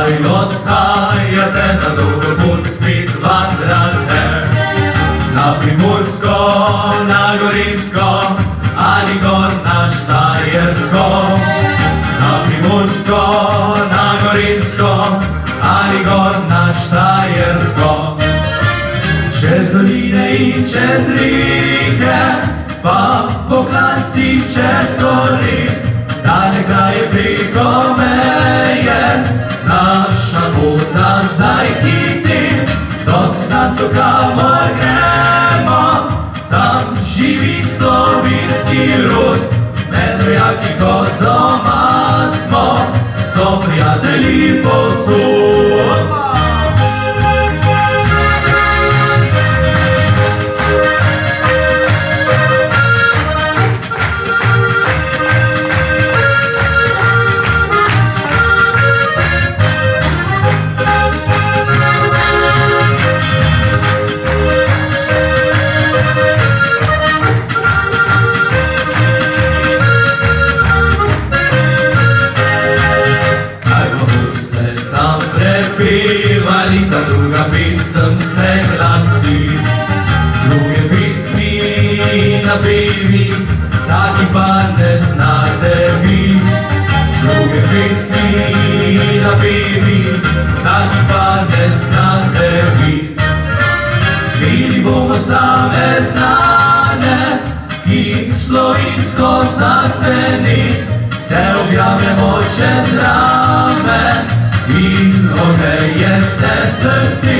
Kaj odhajate na dolgo pot, spet vandrate na Primorsko, na Gorenjsko ali gor na Štajersko. Na Primorsko, na Gorenjsko ali gor na Štajersko. Čez doline in čez reke, pa po klancih čez gori, dalje kraje preko meje. Naša pota zdaj hiti, dosti znancev kamor gremo, tam živi slovenski rod. Med rojaki kot doma smo, so prijatelji povsod. Prepevali, ta druga pesem se glasi. Druge pesmi napevi, taki pa ne znate vi. Druge pesmi napevi, taki pa ne znate vi. Peli bomo same znane, ki slovensko zazveni, se objavljamo čez rame in ogreje se srci.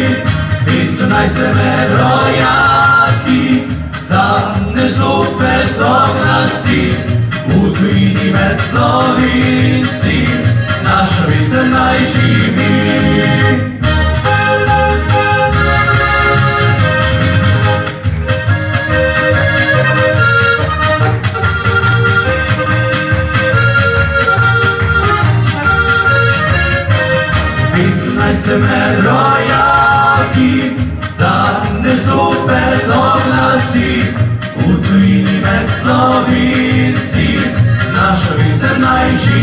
Pesem naj se med rojaki danes zopet oglasi. V tujini med Slovenci naša pesem naj živi. Naj se med rojaki danes zopet oglasi. V tujini med Slovenci naša pesem naj živi.